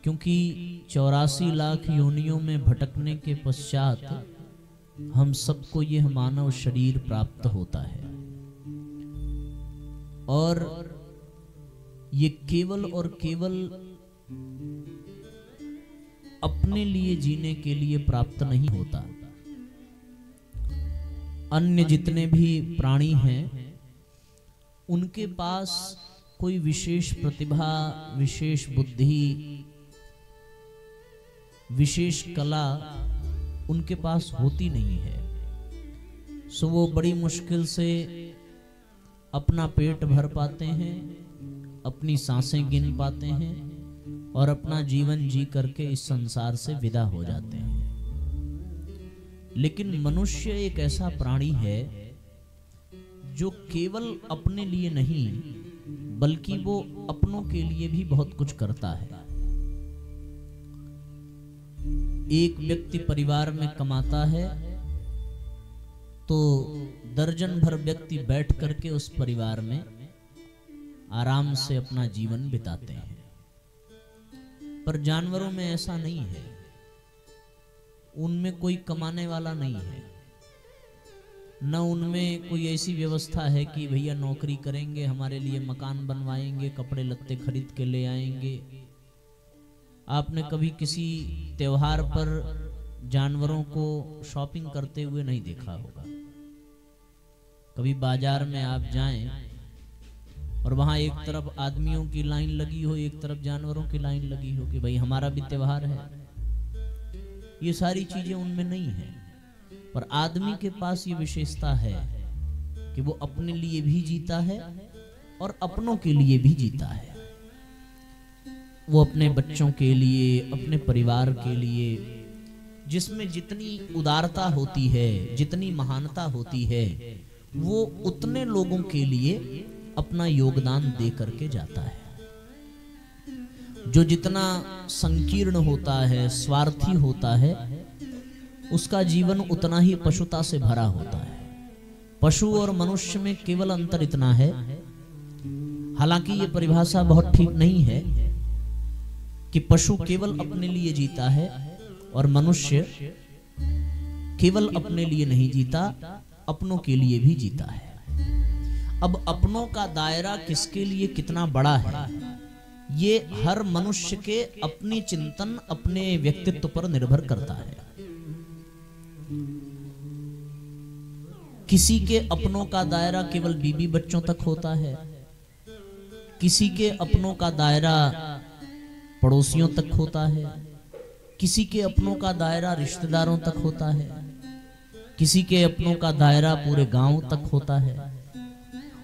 क्योंकि 84 लाख योनियों में भटकने के पश्चात हम सबको यह मानव शरीर प्राप्त होता है, और ये केवल और केवल अपने लिए जीने के लिए प्राप्त नहीं होता। अन्य जितने भी प्राणी हैं उनके पास कोई विशेष प्रतिभा, विशेष बुद्धि, विशेष कला उनके पास होती नहीं है। सो वो बड़ी मुश्किल से अपना पेट भर पाते हैं, अपनी सांसें गिन पाते हैं और अपना जीवन जी करके इस संसार से विदा हो जाते हैं। लेकिन मनुष्य एक ऐसा प्राणी है जो केवल अपने लिए नहीं बल्कि वो अपनों के लिए भी बहुत कुछ करता है। एक व्यक्ति परिवार में कमाता है तो दर्जन भर व्यक्ति बैठ करके उस परिवार में आराम से अपना जीवन बिताते हैं। पर जानवरों में ऐसा नहीं है, उनमें कोई कमाने वाला नहीं है, न उनमें कोई ऐसी व्यवस्था है कि भैया नौकरी करेंगे, हमारे लिए मकान बनवाएंगे, कपड़े लत्ते खरीद के ले आएंगे। आपने कभी किसी त्योहार पर जानवरों को शॉपिंग करते हुए नहीं देखा होगा। कभी बाजार में आप जाएं और वहां एक तरफ आदमियों की लाइन लगी हो, एक तरफ जानवरों की लाइन लगी हो कि भाई हमारा भी त्योहार है। ये सारी चीजें उनमें नहीं है, पर आदमी के पास ये विशेषता है कि वो अपने लिए भी जीता है और अपनों के लिए भी जीता है। वो अपने बच्चों के लिए, अपने परिवार के लिए, जिसमें जितनी उदारता होती है, जितनी महानता होती है, वो उतने लोगों के लिए अपना योगदान दे करके जाता है। जो जितना संकीर्ण होता है, स्वार्थी होता है, उसका जीवन उतना ही पशुता से भरा होता है। पशु और मनुष्य में केवल अंतर इतना है, हालांकि ये परिभाषा बहुत ठीक नहीं है कि पशु केवल अपने लिए जीता है और मनुष्य केवल अपने लिए नहीं जीता, अपनों के लिए भी जीता है। अब अपनों का दायरा किसके लिए कितना बड़ा है, ये हर मनुष्य के अपनी चिंतन, अपने व्यक्तित्व पर निर्भर करता है। किसी के अपनों का दायरा केवल बीबी बच्चों तक होता है, किसी के अपनों का दायरा पड़ोसियों तक होता है, किसी के अपनों का दायरा रिश्तेदारों तक होता है, किसी के अपनों का दायरा पूरे गांव तक होता है,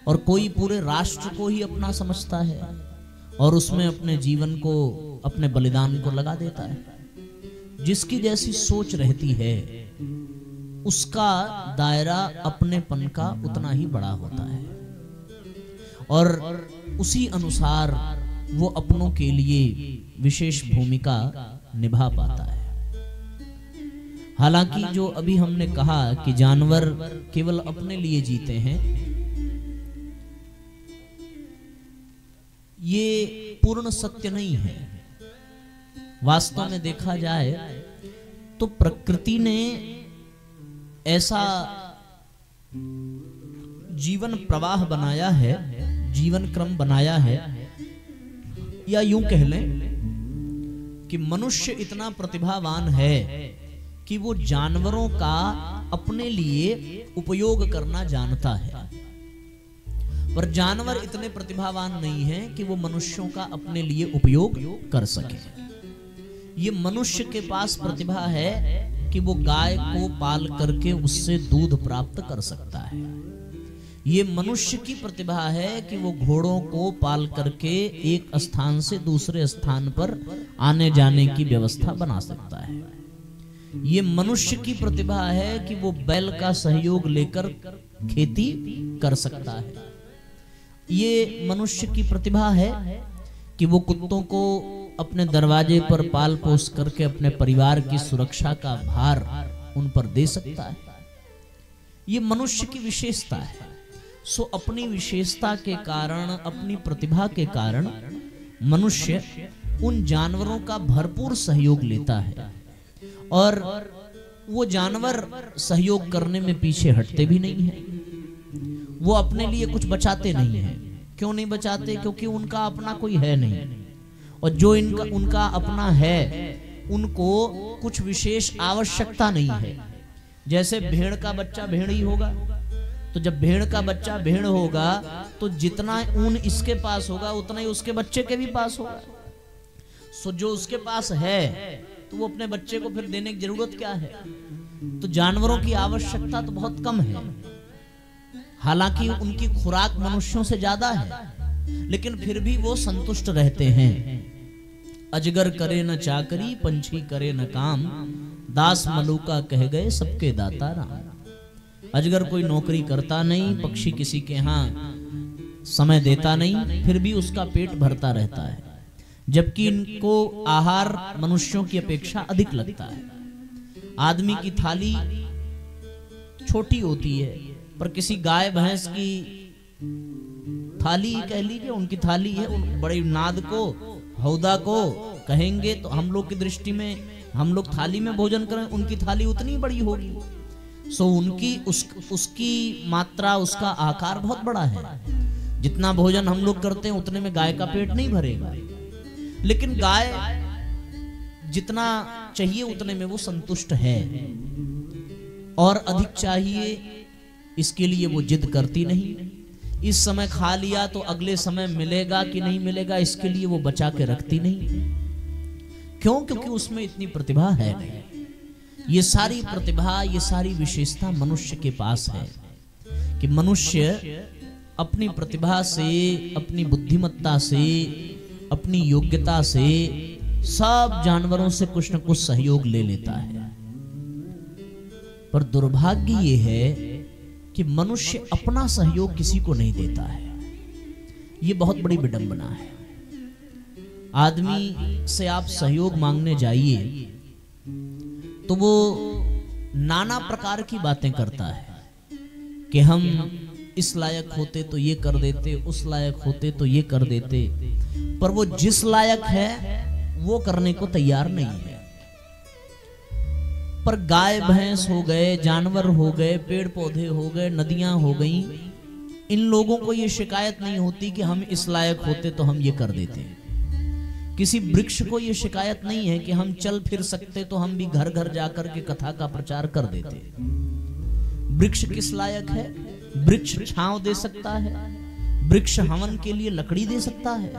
और कोई पूरे राष्ट्र को ही अपना समझता है और उसमें अपने जीवन को, अपने बलिदान को लगा देता है। जिसकी जैसी सोच रहती है उसका दायरा अपनेपन का उतना ही बड़ा होता है और उसी अनुसार वो अपनों के लिए विशेष भूमिका निभा पाता है। हालांकि जो अभी हमने कहा कि जानवर केवल अपने लिए जीते हैं, ये पूर्ण सत्य नहीं है। वास्तव में देखा जाए तो प्रकृति ने ऐसा जीवन प्रवाह बनाया है, जीवन क्रम बनाया है, या यूं कह लें कि मनुष्य इतना प्रतिभावान है कि वो जानवरों का अपने लिए उपयोग करना जानता है, पर जानवर इतने प्रतिभावान नहीं है कि वो मनुष्यों का अपने लिए उपयोग कर सके। ये मनुष्य के पास प्रतिभा है कि वो गाय को पाल करके उससे दूध प्राप्त कर सकता है। ये मनुष्य की प्रतिभा है कि वो घोड़ों को पाल करके एक स्थान से दूसरे स्थान पर आने जाने की व्यवस्था बना सकता है। ये मनुष्य की प्रतिभा है कि वो बैल का सहयोग लेकर खेती कर सकता है। ये मनुष्य की प्रतिभा है कि वो कुत्तों को अपने दरवाजे पर पाल पोस करके अपने परिवार की सुरक्षा का भार उन पर दे सकता है। ये मनुष्य की विशेषता है। सो अपनी विशेषता के कारण, अपनी प्रतिभा के कारण मनुष्य उन जानवरों का भरपूर सहयोग लेता है और वो जानवर सहयोग करने में पीछे हटते भी नहीं है। वो अपने लिए कुछ बचाते नहीं है। क्यों नहीं बचाते? क्योंकि उनका अपना कोई है नहीं, और जो उनका अपना है उनको कुछ विशेष आवश्यकता नहीं है। जैसे भेड़ का बच्चा भेड़ ही होगा, तो जब भेड़ का बच्चा भेड़ होगा तो जितना ऊन इसके पास होगा उतना ही उसके बच्चे के भी पास होगा। सो जो उसके पास है तो वो अपने बच्चे को फिर देने की जरूरत क्या है? तो जानवरों की आवश्यकता तो बहुत कम है, हालांकि उनकी खुराक मनुष्यों से ज्यादा है, लेकिन फिर भी वो संतुष्ट रहते हैं। अजगर करे न चाकरी, पंछी करे न काम, दास मलूका कह गए सबके दाता राम। अजगर कोई नौकरी करता नहीं, पक्षी किसी के यहाँ समय देता नहीं, फिर भी उसका पेट भरता रहता है, जबकि इनको आहार मनुष्यों की अपेक्षा अधिक लगता है। आदमी की थाली छोटी होती है, पर किसी गाय भैंस की थाली कह लीजिए, उनकी थाली है, उन बड़े नाद को हौदा को कहेंगे तो हम लोग की दृष्टि में, हम लोग थाली में भोजन करें, उनकी थाली उतनी बड़ी होगी। सो उनकी उसकी मात्रा, उसका आकार बहुत बड़ा है। जितना भोजन हम लोग करते हैं उतने में गाय का पेट नहीं भरेगा, लेकिन गाय जितना चाहिए उतने में वो संतुष्ट है, और अधिक चाहिए इसके लिए वो जिद करती नहीं। इस समय खा लिया तो अगले समय मिलेगा कि नहीं मिलेगा, इसके लिए वो बचा के रखती नहीं। क्यों? क्योंकि उसमें इतनी प्रतिभा है। ये सारी प्रतिभा, ये सारी विशेषता मनुष्य के पास है कि मनुष्य अपनी प्रतिभा से, अपनी बुद्धिमत्ता से, अपनी योग्यता से सब जानवरों से कुछ न कुछ सहयोग ले लेता है। पर दुर्भाग्य ये है कि मनुष्य अपना सहयोग किसी को नहीं देता है। ये बहुत बड़ी विडंबना है। आदमी से आप सहयोग मांगने जाइए तो वो नाना प्रकार की बातें करता है कि हम इस लायक होते तो ये कर देते, उस लायक होते तो ये कर देते, पर वो जिस लायक है वो करने को तैयार नहीं है। पर गाय भैंस हो गए, जानवर हो गए, पेड़ पौधे हो गए, नदियां हो गई, इन लोगों को ये शिकायत नहीं होती कि हम इस लायक होते तो हम ये कर देते। किसी वृक्ष को ये शिकायत नहीं है कि हम चल फिर सकते तो हम भी घर घर जाकर के कथा का प्रचार कर देते। वृक्ष किस लायक है? वृक्ष छांव दे सकता है, वृक्ष हवन के लिए लकड़ी दे सकता है,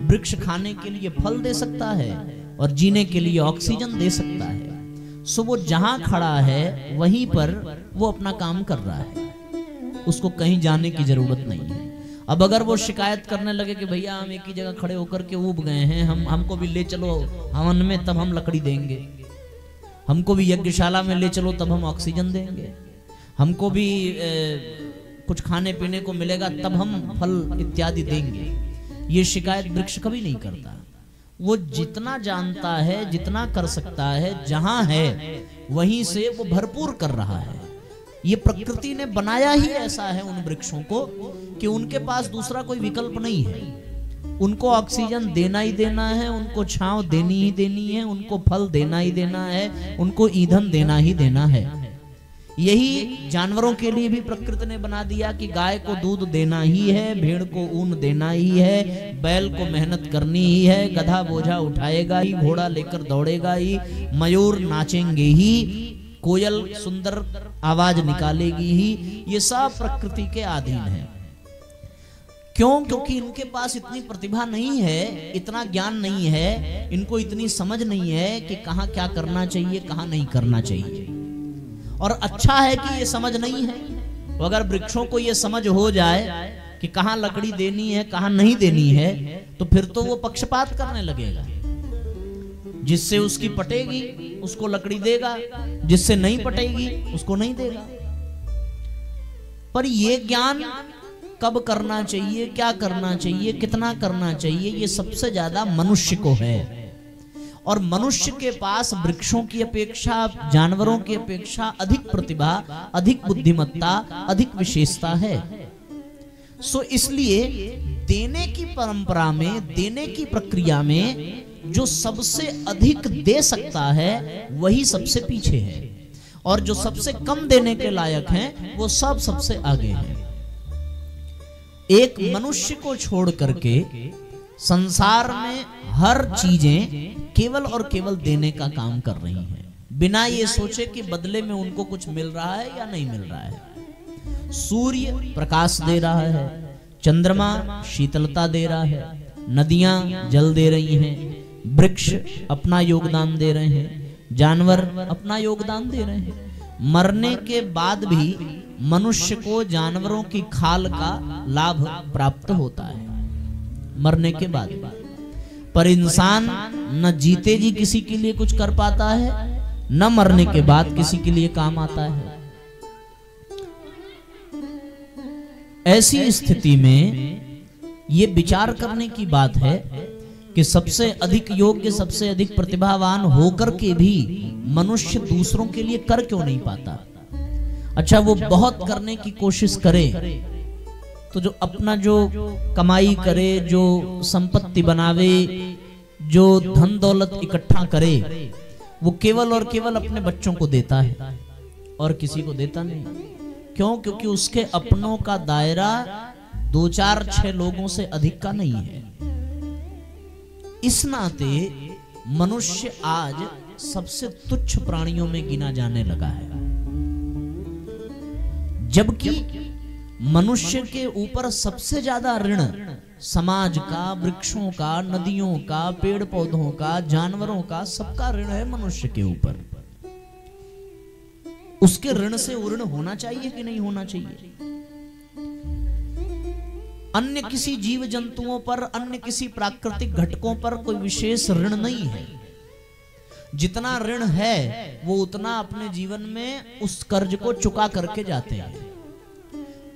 वृक्ष खाने के लिए फल दे सकता है, और जीने के लिए ऑक्सीजन दे सकता है। सो वो जहां खड़ा है वहीं पर वो अपना काम कर रहा है, उसको कहीं जाने की जरूरत नहीं है। अब अगर वो शिकायत करने लगे कि भैया हम एक ही जगह खड़े होकर के ऊब गए हैं, हमको भी ले चलो हवन में, तब हम लकड़ी देंगे, हमको भी यज्ञशाला में ले चलो तब हम ऑक्सीजन देंगे, हमको भी कुछ खाने पीने को मिलेगा तब हम फल इत्यादि देंगे, ये शिकायत वृक्ष कभी नहीं करता। वो जितना जानता है, जितना कर सकता है, जहां है वहीं से वो भरपूर कर रहा है। ये प्रकृति ने बनाया ही ऐसा है उन वृक्षों को कि उनके पास दूसरा कोई विकल्प नहीं है। उनको ऑक्सीजन देना ही देना है, उनको छांव देनी ही देनी है, उनको फल देना ही देना है, उनको ईंधन देना ही देना है। यही जानवरों के लिए भी प्रकृति ने बना दिया कि गाय को दूध देना ही है, भेड़ को ऊन देना ही है, बैल को मेहनत करनी ही है, गधा बोझा उठाएगा ही, घोड़ा लेकर दौड़ेगा ही, मयूर नाचेंगे ही, कोयल सुंदर आवाज निकालेगी ही। ये सब प्रकृति के अधीन है। क्यों? क्योंकि इनके पास इतनी प्रतिभा नहीं है, इतना ज्ञान नहीं है, इनको इतनी समझ नहीं है कि कहाँ क्या करना चाहिए, कहाँ नहीं करना चाहिए। और अच्छा है कि ये समझ नहीं है। तो अगर वृक्षों को ये समझ हो जाए कि कहाँ लकड़ी देनी है, कहाँ नहीं देनी है, तो फिर तो वो पक्षपात करने लगेगा। जिससे उसकी पटेगी उसको लकड़ी देगा, जिससे नहीं पटेगी उसको नहीं देगा। पर ये ज्ञान कब करना चाहिए, क्या करना चाहिए, कितना करना चाहिए, ये सबसे ज्यादा मनुष्य को है। और मनुष्य के पास वृक्षों की अपेक्षा, जानवरों की अपेक्षा अधिक प्रतिभा, अधिक बुद्धिमत्ता, अधिक विशेषता है। सो इसलिए देने की परंपरा में, देने की प्रक्रिया में जो सबसे अधिक दे सकता है वही सबसे पीछे है, और जो सबसे कम देने के लायक हैं वो सब सबसे आगे हैं। एक मनुष्य को छोड़ करके संसार में हर चीजें केवल और केवल देने का काम कर रही हैं, बिना ये सोचे कि बदले में उनको कुछ मिल रहा है या नहीं मिल रहा है। सूर्य प्रकाश दे रहा है, चंद्रमा शीतलता दे रहा है, नदियां जल दे रही हैं, वृक्ष अपना योगदान दे रहे हैं, जानवर अपना योगदान दे रहे हैं। मरने के बाद भी मनुष्य को जानवरों की खाल का लाभ प्राप्त होता है, मरने के बाद। पर इंसान न जीते जी किसी के लिए कुछ कर पाता है, न मरने के बाद किसी के लिए काम आता है। ऐसी स्थिति में ये विचार करने की बात है कि सबसे अधिक योग्य, सबसे अधिक प्रतिभावान होकर के भी मनुष्य दूसरों के लिए कर क्यों नहीं पाता। अच्छा, वो बहुत करने की कोशिश करे तो जो अपना जो कमाई करे, जो संपत्ति बनावे, जो धन दौलत इकट्ठा करे, वो केवल और केवल अपने बच्चों को देता है और किसी को देता नहीं। क्यों? क्योंकि उसके अपनों का दायरा 2, 4, 6 लोगों से अधिक का नहीं है। इस नाते मनुष्य आज सबसे तुच्छ प्राणियों में गिना जाने लगा है, जबकि मनुष्य के ऊपर सबसे ज्यादा ऋण समाज का, वृक्षों का, नदियों का, पेड़ पौधों का, जानवरों का, सबका ऋण है मनुष्य के ऊपर। उसके ऋण से उऋण होना चाहिए कि नहीं होना चाहिए? अन्य किसी जीव जंतुओं पर, अन्य किसी प्राकृतिक घटकों पर कोई विशेष ऋण नहीं है। जितना ऋण है वो उतना अपने जीवन में उस कर्ज को चुका करके जाते हैं।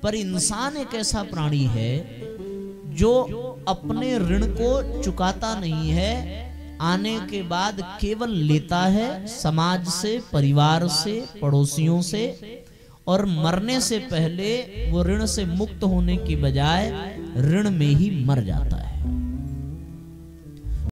पर इंसान एक ऐसा प्राणी है जो अपने ऋण को चुकाता नहीं है, आने के बाद केवल लेता है समाज से, परिवार से, पड़ोसियों से, और मरने से पहले वो ऋण से मुक्त होने की बजाय ऋण में ही मर जाता है।